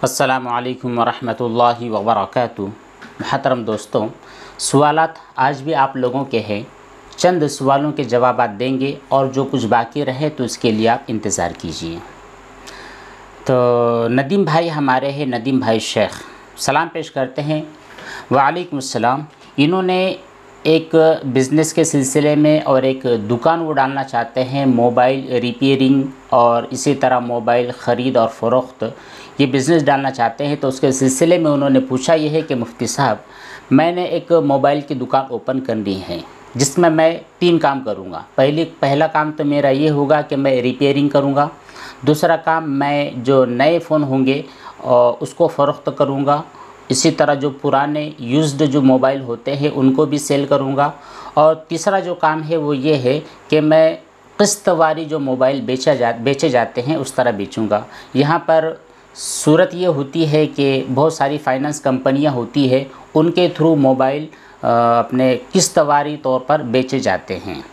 अस्सलामु अलैकुम वरहमतुल्लाहि वबरकातुहू। महतरम दोस्तों, सवालात आज भी आप लोगों के हैं। चंद सवालों के जवाब देंगे और जो कुछ बाकी रहे तो उसके लिए आप इंतज़ार कीजिए। तो नदीम भाई हमारे हैं, नदीम भाई शेख, सलाम पेश करते हैं। वालेकुम अस्सलाम। इन्होंने एक बिज़नेस के सिलसिले में और एक दुकान वो डालना चाहते हैं, मोबाइल रिपेयरिंग और इसी तरह मोबाइल ख़रीद और फ़रोख्त, ये बिज़नेस डालना चाहते हैं। तो उसके सिलसिले में उन्होंने पूछा ये है कि मुफ्ती साहब, मैंने एक मोबाइल की दुकान ओपन करनी है जिसमें मैं 3 काम करूँगा। पहला काम तो मेरा ये होगा कि मैं रिपेयरिंग करूँगा। दूसरा काम, मैं जो नए फ़ोन होंगे उसको फ़रोख्त करूँगा। इसी तरह जो पुराने यूज्ड जो मोबाइल होते हैं उनको भी सेल करूँगा। और तीसरा जो काम है वो ये है कि मैं किस्तवारी जो मोबाइल बेचे जाते हैं उस तरह बेचूँगा। यहाँ पर सूरत ये होती है कि बहुत सारी फाइनेंस कंपनियाँ होती है, उनके थ्रू मोबाइल अपने किस्तवारी तौर पर बेचे जाते हैं।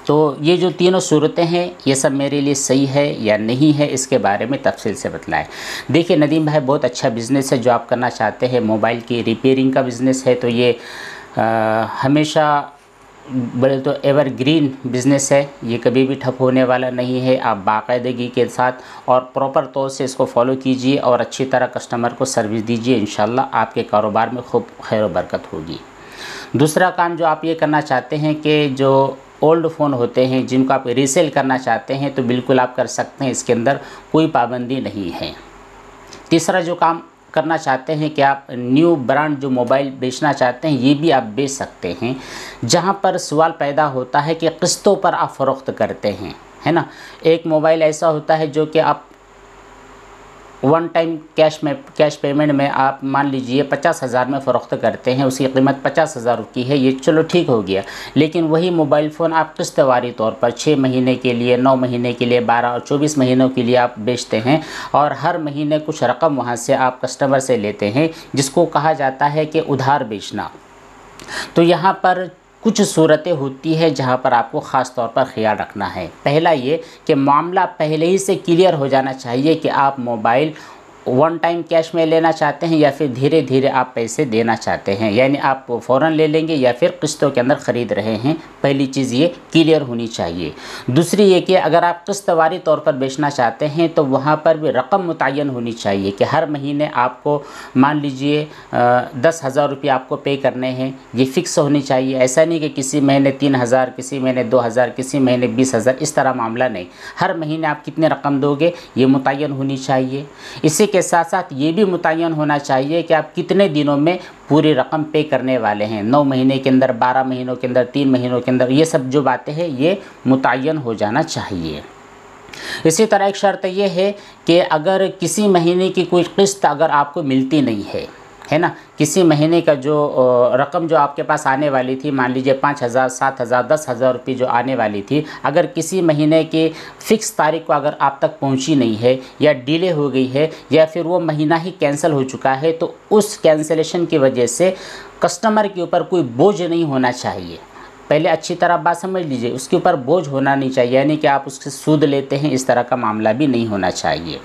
तो ये जो तीनों सूरतें हैं ये सब मेरे लिए सही है या नहीं है, इसके बारे में तफसील से बतलाएं। देखिए नदीम भाई, बहुत अच्छा बिज़नेस है जो आप करना चाहते हैं, मोबाइल की रिपेयरिंग का बिज़नेस है। तो ये हमेशा बोले तो एवरग्रीन बिज़नेस है, ये कभी भी ठप होने वाला नहीं है। आप बाकायदगी के साथ और प्रॉपर तौर से इसको फॉलो कीजिए और अच्छी तरह कस्टमर को सर्विस दीजिए। इंशाल्लाह आपके कारोबार में खूब खैर बरकत होगी। दूसरा काम जो आप ये करना चाहते हैं कि जो ओल्ड फ़ोन होते हैं जिनको आप रीसेल करना चाहते हैं तो बिल्कुल आप कर सकते हैं, इसके अंदर कोई पाबंदी नहीं है। तीसरा जो काम करना चाहते हैं कि आप न्यू ब्रांड जो मोबाइल बेचना चाहते हैं ये भी आप बेच सकते हैं। जहां पर सवाल पैदा होता है कि किस्तों पर आप फ़रोख्त करते हैं, है ना। एक मोबाइल ऐसा होता है जो कि आप वन टाइम कैश पेमेंट में आप मान लीजिए 50,000 में फ़रोख्त करते हैं, उसकी कीमत 50,000 की है, ये चलो ठीक हो गया। लेकिन वही मोबाइल फ़ोन आप किस्तवारी तौर पर 6 महीने के लिए, 9 महीने के लिए, 12 और 24 महीनों के लिए आप बेचते हैं और हर महीने कुछ रकम वहाँ से आप कस्टमर से लेते हैं, जिसको कहा जाता है कि उधार बेचना। तो यहाँ पर कुछ सूरतें होती है जहाँ पर आपको ख़ास तौर पर ख्याल रखना है। पहला ये कि मामला पहले ही से क्लियर हो जाना चाहिए कि आप मोबाइल वन टाइम कैश में लेना चाहते हैं या फिर धीरे धीरे आप पैसे देना चाहते हैं, यानी आप फ़ौरन ले लेंगे या फिर किस्तों के अंदर ख़रीद रहे हैं। पहली चीज़ ये क्लियर होनी चाहिए। दूसरी ये कि अगर आप किस्तवारी तौर पर बेचना चाहते हैं तो वहाँ पर भी रकम मुतय्यन होनी चाहिए कि हर महीने आपको मान लीजिए 10,000 रुपये आपको पे करने हैं, ये फ़िक्स होनी चाहिए। ऐसा नहीं कि किसी महीने 3,000, किसी महीने 2,000, किसी महीने 20,000, इस तरह मामला नहीं। हर महीने आप कितने रकम दोगे ये मुतय्यन होनी चाहिए। इसी के साथ साथ ये भी मुतय्यन होना चाहिए कि आप कितने दिनों में पूरी रकम पे करने वाले हैं, 9 महीने के अंदर, 12 महीनों के अंदर, 3 महीनों के अंदर, ये सब जो बातें हैं ये मुतय्यन हो जाना चाहिए। इसी तरह एक शर्त ये है कि अगर किसी महीने की कोई किस्त अगर आपको मिलती नहीं है ना, किसी महीने का जो रकम जो आपके पास आने वाली थी, मान लीजिए 5,000, 7,000, 10,000 रुपये जो आने वाली थी, अगर किसी महीने की फ़िक्स तारीख को अगर आप तक पहुंची नहीं है या डिले हो गई है या फिर वो महीना ही कैंसिल हो चुका है, तो उस कैंसिलेशन की वजह से कस्टमर के ऊपर कोई बोझ नहीं होना चाहिए। पहले अच्छी तरह बात समझ लीजिए, उसके ऊपर बोझ होना नहीं चाहिए, यानी कि आप उससे सूद लेते हैं, इस तरह का मामला भी नहीं होना चाहिए।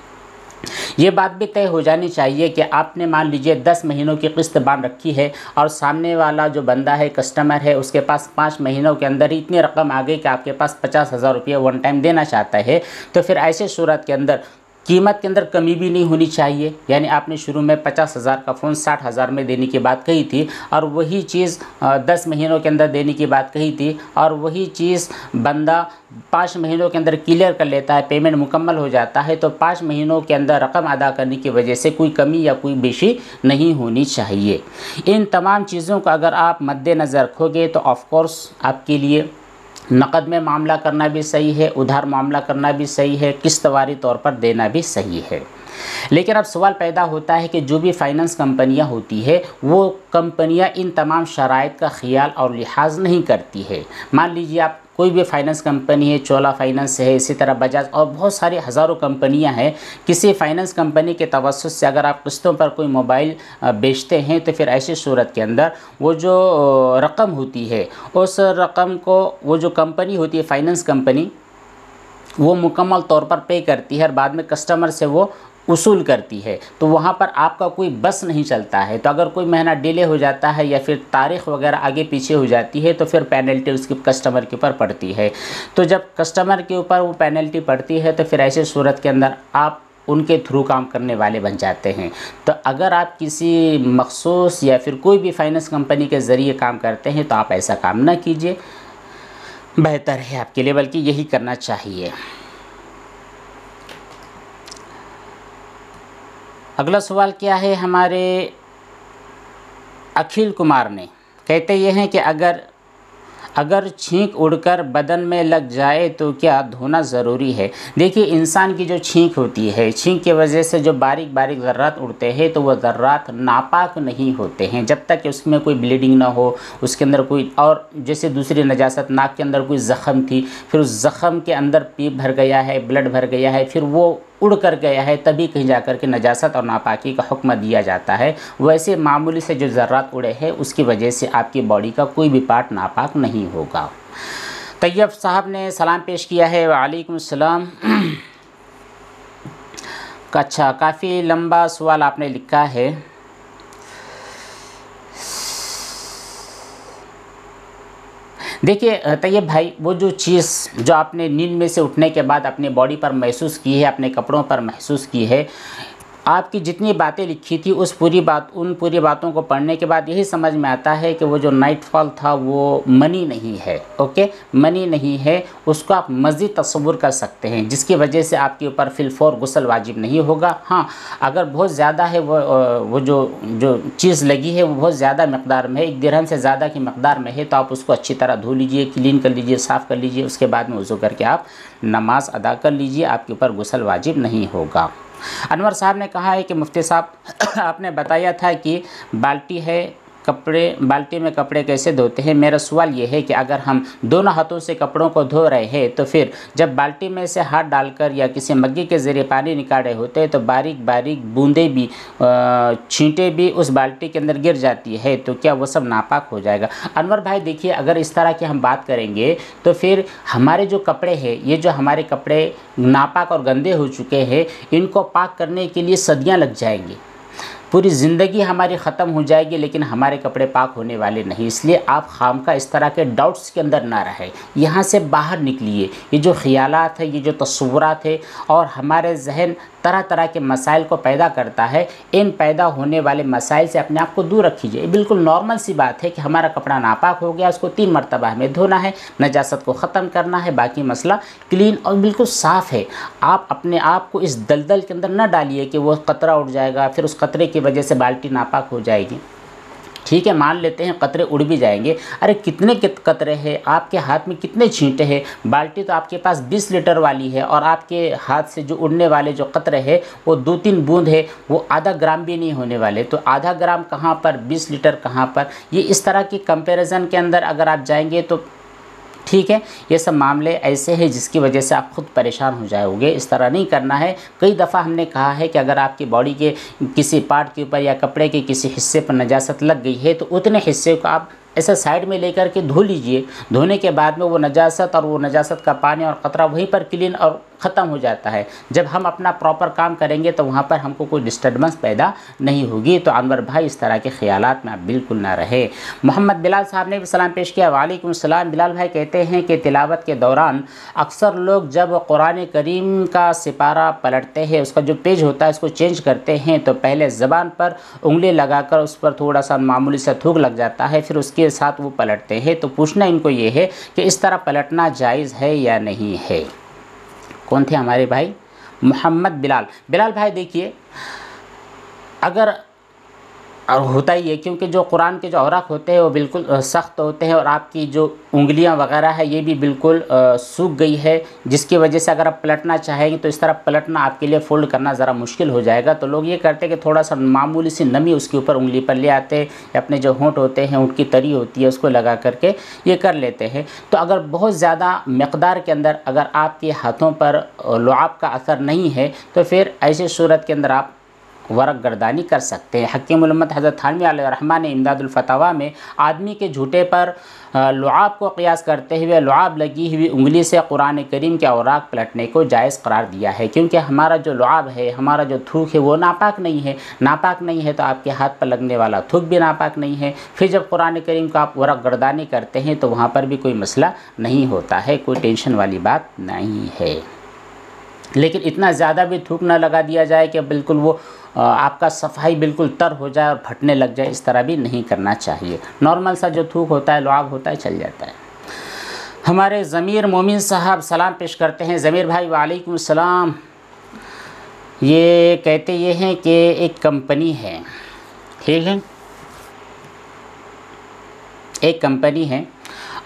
ये बात भी तय हो जानी चाहिए कि आपने मान लीजिए 10 महीनों की किस्त बांध रखी है और सामने वाला जो बंदा है, कस्टमर है, उसके पास 5 महीनों के अंदर ही इतनी रकम आ गई कि आपके पास 50,000 रुपये वन टाइम देना चाहता है। तो फिर ऐसे सूरत के अंदर कीमत के अंदर कमी भी नहीं होनी चाहिए, यानी आपने शुरू में 50,000 का फ़ोन 60,000 में देने की बात कही थी और वही चीज़ 10 महीनों के अंदर देने की बात कही थी और वही चीज़ बंदा 5 महीनों के अंदर क्लियर कर लेता है, पेमेंट मुकम्मल हो जाता है, तो 5 महीनों के अंदर रकम अदा करने की वजह से कोई कमी या कोई बेशी नहीं होनी चाहिए। इन तमाम चीज़ों का अगर आप मद्देनज़र रखोगे तो ऑफ़ कोर्स आपके लिए नक़द में मामला करना भी सही है, उधार मामला करना भी सही है, किस्तवारी तौर पर देना भी सही है। लेकिन अब सवाल पैदा होता है कि जो भी फाइनेंस कंपनियां होती है वो कंपनियां इन तमाम शराइत का ख्याल और लिहाज नहीं करती है। मान लीजिए आप कोई भी फाइनेंस कंपनी है, चोला फाइनेंस है, इसी तरह बजाज और बहुत सारी हज़ारों कंपनियां हैं। किसी फाइनेंस कंपनी के तवस्सुत से अगर आप किस्तों पर कोई मोबाइल बेचते हैं तो फिर ऐसी सूरत के अंदर वो जो रकम होती है उस रकम को वो जो कंपनी होती है फाइनेंस कंपनी वो मुकम्मल तौर पर पे करती है और बाद में कस्टमर से वो उसूल करती है, तो वहाँ पर आपका कोई बस नहीं चलता है। तो अगर कोई महीना डिले हो जाता है या फिर तारीख़ वगैरह आगे पीछे हो जाती है तो फिर पेनल्टी उसके कस्टमर के ऊपर पड़ती है। तो जब कस्टमर के ऊपर वो पेनल्टी पड़ती है तो फिर ऐसे सूरत के अंदर आप उनके थ्रू काम करने वाले बन जाते हैं। तो अगर आप किसी मखसूस या फिर कोई भी फाइनेंस कंपनी के ज़रिए काम करते हैं तो आप ऐसा काम ना कीजिए, बेहतर है आपके लिए, बल्कि यही करना चाहिए। अगला सवाल क्या है हमारे अखिल कुमार ने, कहते ये हैं कि अगर छींक उड़कर बदन में लग जाए तो क्या धोना ज़रूरी है? देखिए, इंसान की जो छींक होती है, छींक की वजह से जो बारीक बारीक ज़र्रात उड़ते हैं तो वह ज़र्रात नापाक नहीं होते हैं जब तक कि उसमें कोई ब्लीडिंग ना हो, उसके अंदर कोई और जैसे दूसरी नजासत, नाक के अंदर कोई ज़ख़म थी, फिर उस ज़ख़म के अंदर पीप भर गया है, ब्लड भर गया है, फिर वो उड़ कर गया है, तभी कहीं जाकर के नजासत और नापाकी का हुक्म दिया जाता है। वैसे मामूली से जो ज़र्रात उड़े हैं उसकी वजह से आपकी बॉडी का कोई भी पार्ट नापाक नहीं होगा। तैयब साहब ने सलाम पेश किया है, वालेकुम सलाम। अच्छा, काफ़ी लंबा सवाल आपने लिखा है। देखिए तैयब भाई, वो जो चीज़ जो आपने नींद में से उठने के बाद अपने बॉडी पर महसूस की है, अपने कपड़ों पर महसूस की है, आपकी जितनी बातें लिखी थी उन पूरी बातों को पढ़ने के बाद यही समझ में आता है कि वो जो नाइटफॉल था वो मनी नहीं है। ओके, मनी नहीं है, उसको आप मज़ीद तस्वुर कर सकते हैं, जिसकी वजह से आपके ऊपर फिलफौर गुस्ल वाजिब नहीं होगा। हाँ, अगर बहुत ज़्यादा है वो जो चीज़ लगी है वो बहुत ज़्यादा मकदार में है, 1 दिरहम से ज़्यादा की मकदार में है, तो आप उसको अच्छी तरह धो लीजिए, क्लीन कर लीजिए, साफ़ कर लीजिए, उसके बाद में वज़ू करके आप नमाज़ अदा कर लीजिए, आपके ऊपर गुस्ल वाजिब नहीं होगा। अनवर साहब ने कहा है कि मुफ्ती साहब आपने बताया था कि बाल्टी में कपड़े कैसे धोते हैं। मेरा सवाल ये है कि अगर हम दोनों हाथों से कपड़ों को धो रहे हैं तो फिर जब बाल्टी में से हाथ डालकर या किसी मग्गी के ज़रिए पानी निकाल रहे होते हैं तो बारीक बारीक बूंदें भी, छींटें भी उस बाल्टी के अंदर गिर जाती है, तो क्या वो सब नापाक हो जाएगा? अनवर भाई देखिए, अगर इस तरह की हम बात करेंगे तो फिर हमारे जो कपड़े हैं, ये जो हमारे कपड़े नापाक और गंदे हो चुके हैं, इनको पाक करने के लिए सदियाँ लग जाएंगी, पूरी ज़िंदगी हमारी ख़त्म हो जाएगी, लेकिन हमारे कपड़े पाक होने वाले नहीं। इसलिए आप खामखा इस तरह के डाउट्स के अंदर ना रहें, यहाँ से बाहर निकलिए। ये जो ख़यालात है, ये जो तस्वुरात है और हमारे जहन तरह तरह के मसाइल को पैदा करता है, इन पैदा होने वाले मसाइल से अपने आप को दूर रखिए। बिल्कुल नॉर्मल सी बात है कि हमारा कपड़ा नापाक हो गया, उसको 3 मरतबा हमें धोना है, नजासत को ख़त्म करना है, बाकी मसला क्लीन और बिल्कुल साफ़ है। आप अपने आप को इस दलदल के अंदर न डालिए कि वो कतरा उड़ जाएगा, फिर उस कतरे की वजह से बाल्टी नापाक हो जाएगी। ठीक है, मान लेते हैं कतरे उड़ भी जाएंगे, अरे कितने कतरे हैं, आपके हाथ में कितने छींटे हैं, बाल्टी तो आपके पास 20 लीटर वाली है और आपके हाथ से जो उड़ने वाले जो कतरे हैं वो 2-3 बूंद है, वो आधा ग्राम भी नहीं होने वाले। तो आधा ग्राम कहाँ पर, 20 लीटर कहाँ पर, ये इस तरह की कंपैरिजन के अंदर अगर आप जाएंगे तो ठीक है, ये सब मामले ऐसे हैं जिसकी वजह से आप खुद परेशान हो जाओगे। इस तरह नहीं करना है। कई दफ़ा हमने कहा है कि अगर आपकी बॉडी के किसी पार्ट के ऊपर या कपड़े के किसी हिस्से पर नजासत लग गई है तो उतने हिस्से को आप ऐसा साइड में लेकर के धो लीजिए। धोने के बाद में वो नजासत का पानी और क़तरा वहीं पर क्लीन और ख़त्म हो जाता है। जब हम अपना प्रॉपर काम करेंगे तो वहाँ पर हमको कोई डिस्टर्बेंस पैदा नहीं होगी। तो अनवर भाई इस तरह के ख़यालात में आप बिल्कुल ना रहे। मोहम्मद बिलाल साहब ने भी सलाम पेश किया, वालेकुम सलाम। बिलाल भाई कहते हैं कि तिलावत के दौरान अक्सर लोग जब कुरान करीम का सिपारा पलटते हैं, उसका जो पेज होता है उसको चेंज करते हैं तो पहले ज़बान पर उंगली लगाकर उस पर थोड़ा सा मामूली सा थूक लग जाता है, फिर उसके साथ वो पलटते हैं। तो पूछना इनको ये है कि इस तरह पलटना जायज़ है या नहीं है? कौन थे हमारे भाई? मोहम्मद बिलाल भाई देखिए, अगर होता ही है क्योंकि जो कुरान के जो औराक होते हैं वो बिल्कुल सख्त होते हैं और आपकी जो उंगलियां वगैरह है ये भी बिल्कुल सूख गई है, जिसकी वजह से अगर आप पलटना चाहेंगे तो इस तरह पलटना आपके लिए फोल्ड करना ज़रा मुश्किल हो जाएगा। तो लोग ये करते हैं कि थोड़ा सा मामूली सी नमी उसके ऊपर उंगली पर ले आते हैं, अपने जो होंठ होते हैं, होंठ की तरी होती है उसको लगा करके ये कर लेते हैं। तो अगर बहुत ज़्यादा मकदार के अंदर अगर आपके हाथों पर लुआब का असर नहीं है तो फिर ऐसी सूरत के अंदर आप वरकगर्दानी कर सकते हैं। हकीम उल-उम्मत हज़रत थानवी अलैहिर्रहमा ने इमदादुल फतावा में आदमी के झूठे पर लुआब को क़ियास करते हुए लुआब लगी हुई उंगली से कुरान करीम के औराक पलटने को जायज़ करार दिया है, क्योंकि हमारा जो लुआब है, हमारा जो थूक है वो नापाक नहीं है। नापाक नहीं है तो आपके हाथ पर लगने वाला थूक भी नापाक नहीं है। फिर जब कुरान करीम का आप वरकगर्दानी करते हैं तो वहाँ पर भी कोई मसला नहीं होता है, कोई टेंशन वाली बात नहीं है। लेकिन इतना ज़्यादा भी थूक ना लगा दिया जाए कि बिल्कुल वो आपका सफाई बिल्कुल तर हो जाए और फटने लग जाए, इस तरह भी नहीं करना चाहिए। नॉर्मल सा जो थूक होता है, लुआब होता है, चल जाता है। हमारे ज़मीर मोमिन साहब सलाम पेश करते हैं। ज़मीर भाई वालेकुम सलाम। ये कहते ये हैं कि एक कंपनी है, ठीक है, एक कंपनी है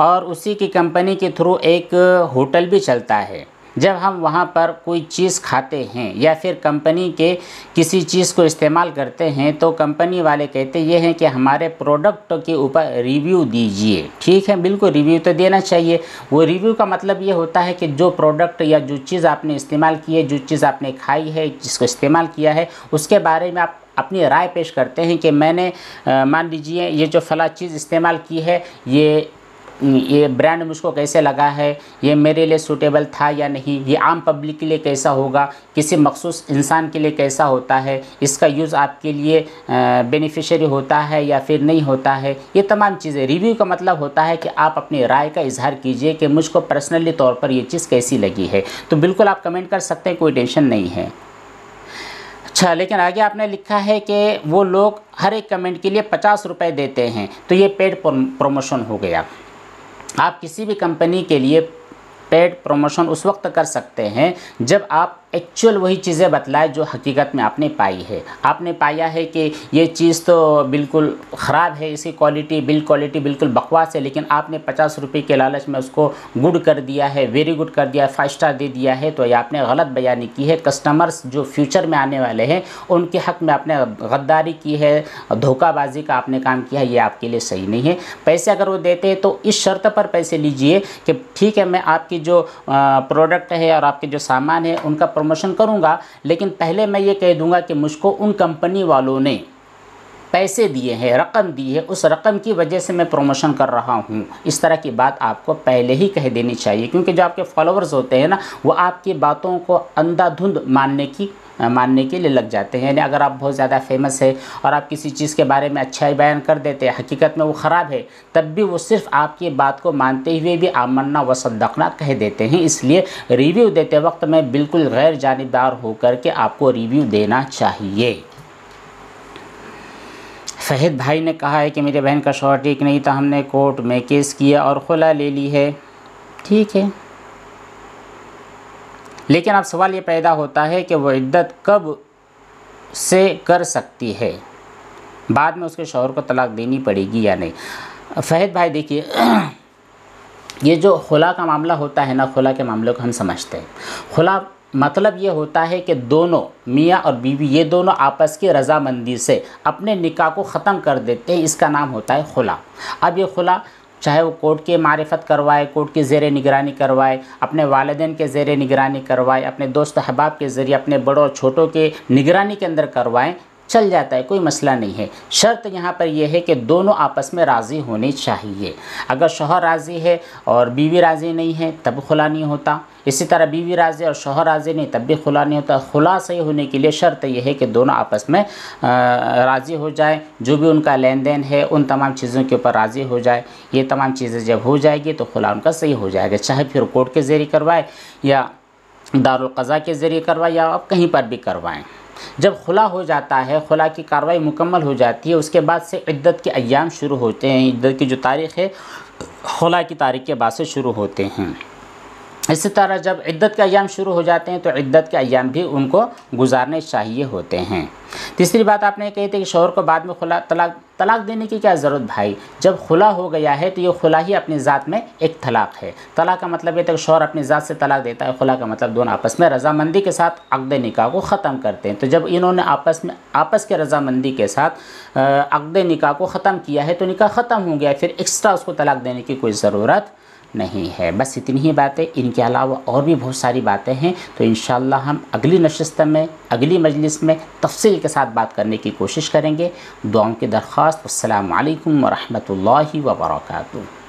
और उसी की कंपनी के थ्रू एक होटल भी चलता है। जब हम वहाँ पर कोई चीज़ खाते हैं या फिर कंपनी के किसी चीज़ को इस्तेमाल करते हैं तो कंपनी वाले कहते ये हैं कि हमारे प्रोडक्ट के ऊपर रिव्यू दीजिए। ठीक है, बिल्कुल रिव्यू तो देना चाहिए। वो रिव्यू का मतलब ये होता है कि जो प्रोडक्ट या जो चीज़ आपने इस्तेमाल की है, जो चीज़ आपने खाई है, जिसको इस्तेमाल किया है, उसके बारे में आप अपनी राय पेश करते हैं कि मैंने मान लीजिए ये जो फला चीज़ इस्तेमाल की है, ये ब्रांड मुझको कैसे लगा है, ये मेरे लिए सूटेबल था या नहीं, ये आम पब्लिक के लिए कैसा होगा, किसी मखसूस इंसान के लिए कैसा होता है, इसका यूज़ आपके लिए बेनिफिशियरी होता है या फिर नहीं होता है। ये तमाम चीज़ें रिव्यू का मतलब होता है कि आप अपनी राय का इजहार कीजिए कि मुझको पर्सनली तौर पर ये चीज़ कैसी लगी है। तो बिल्कुल आप कमेंट कर सकते हैं, कोई टेंशन नहीं है। अच्छा, लेकिन आगे आपने लिखा है कि वो लोग हर एक कमेंट के लिए 50 रुपये देते हैं, तो ये पेड प्रमोशन हो गया। आप किसी भी कंपनी के लिए पेड प्रमोशन उस वक्त कर सकते हैं जब आप एक्चुअल वही चीज़ें बतलाए जो हकीकत में आपने पाई है। आपने पाया है कि ये चीज़ तो बिल्कुल ख़राब है, इसकी क्वालिटी बिल्कुल बकवास है, लेकिन आपने 50 रुपये के लालच में उसको गुड कर दिया है, वेरी गुड कर दिया है, 5 स्टार दे दिया है, तो ये आपने गलत बयानी की है। कस्टमर्स जो फ्यूचर में आने वाले हैं उनके हक़ में आपने गद्दारी की है, धोखाबाजी का आपने काम किया है, ये आपके लिए सही नहीं है। पैसे अगर वो देते हैं तो इस शर्त पर पैसे लीजिए कि ठीक है, मैं आपकी जो प्रोडक्ट है और आपके जो सामान है उनका प्रमोशन करूंगा, लेकिन पहले मैं ये कह दूंगा कि मुझको उन कंपनी वालों ने पैसे दिए हैं, रकम दी है, उस रकम की वजह से मैं प्रमोशन कर रहा हूँ। इस तरह की बात आपको पहले ही कह देनी चाहिए, क्योंकि जो आपके फॉलोअर्स होते हैं ना, वो आपकी बातों को अंधाधुंध मानने के लिए लग जाते हैं। यानी अगर आप बहुत ज़्यादा फेमस है और आप किसी चीज़ के बारे में अच्छा ही बयान कर देते हैं, हकीकत में वो ख़राब है, तब भी वो सिर्फ आपकी बात को मानते हुए भी आमन्ना व सद्दक़ना कह देते हैं। इसलिए रिव्यू देते वक्त में बिल्कुल गैर जानिबदार होकर के आपको रिव्यू देना चाहिए। फहद भाई ने कहा है कि मेरी बहन का शौहर ठीक नहीं था, हमने कोर्ट में केस किया और खुला ले ली है। ठीक है, लेकिन अब सवाल ये पैदा होता है कि वो इद्दत कब से कर सकती है, बाद में उसके शौहर को तलाक देनी पड़ेगी या नहीं। फहद भाई देखिए, ये जो खुला का मामला होता है ना, खुला के मामले को हम समझते हैं। खुला मतलब ये होता है कि दोनों मियाँ और बीवी ये दोनों आपस की रज़ामंदी से अपने निकाह को ख़त्म कर देते हैं, इसका नाम होता है खुला। अब ये खुला चाहे वो कोर्ट के मारिफत करवाए, कोर्ट के ज़ेरे निगरानी करवाए, अपने वालिदैन के ज़ेरे निगरानी करवाए, अपने दोस्त अहबाब के ज़रिए अपने बड़ों छोटों के निगरानी के अंदर करवाएं, चल जाता है, कोई मसला नहीं है। शर्त यहाँ पर यह है कि दोनों आपस में राज़ी होने चाहिए। अगर शौहर राज़ी है और बीवी राज़ी नहीं है तब खुला नहीं होता। इसी तरह बीवी राज़ी और शौहर राज़ी नहीं तब भी खुला नहीं होता। खुला सही होने के लिए शर्त यह है कि दोनों आपस में राज़ी हो जाए, जो भी उनका लेन देन है उन तमाम चीज़ों के ऊपर राज़ी हो जाए। ये तमाम चीज़ें जब हो जाएगी तो खुला उनका सही हो जाएगा, चाहे फिर कोर्ट के ज़रिए करवाए या दारुल क़ज़ा के ज़रिए करवाए या आप कहीं पर भी करवाएँ। जब खुला हो जाता है, खुला की कार्रवाई मुकम्मल हो जाती है, उसके बाद से इद्दत के अय्याम शुरू होते हैं। इद्दत की जो तारीख़ है खुला की तारीख़ के बाद से शुरू होते हैं। इसी तरह जब इद्दत के अय्याम शुरू हो जाते हैं तो इद्दत के अय्याम भी उनको गुजारने चाहिए होते हैं। तीसरी बात आपने कही थी कि शौहर को बाद में खुला तलाक देने की क्या ज़रूरत भाई। जब खुला हो गया है तो ये खुला ही अपनी ज़ात में एक तलाक है। तलाक का मतलब ये था कि शौहर अपनी ज़ात से तलाक देता है। खुला का मतलब दोनों आपस में रज़ामंदी के साथ अक़्द निकाह को ख़त्म करते हैं। तो जब इन्होंने आपस के रज़ामंदी के साथ अक़्द निकाह को ख़त्म किया है तो निकाह ख़त्म हो गया, फिर एक्स्ट्रा उसको तलाक देने की कोई ज़रूरत नहीं है। बस इतनी ही बातें, इनके अलावा और भी बहुत सारी बातें हैं। तो इंशाअल्लाह हम अगली नशिस्त में, अगली मजलिस में तफसील के साथ बात करने की कोशिश करेंगे। दुआओं की दरख्वास्त। अस्सलामु अलैकुम व रहमतुल्लाहि व बरकातुहू।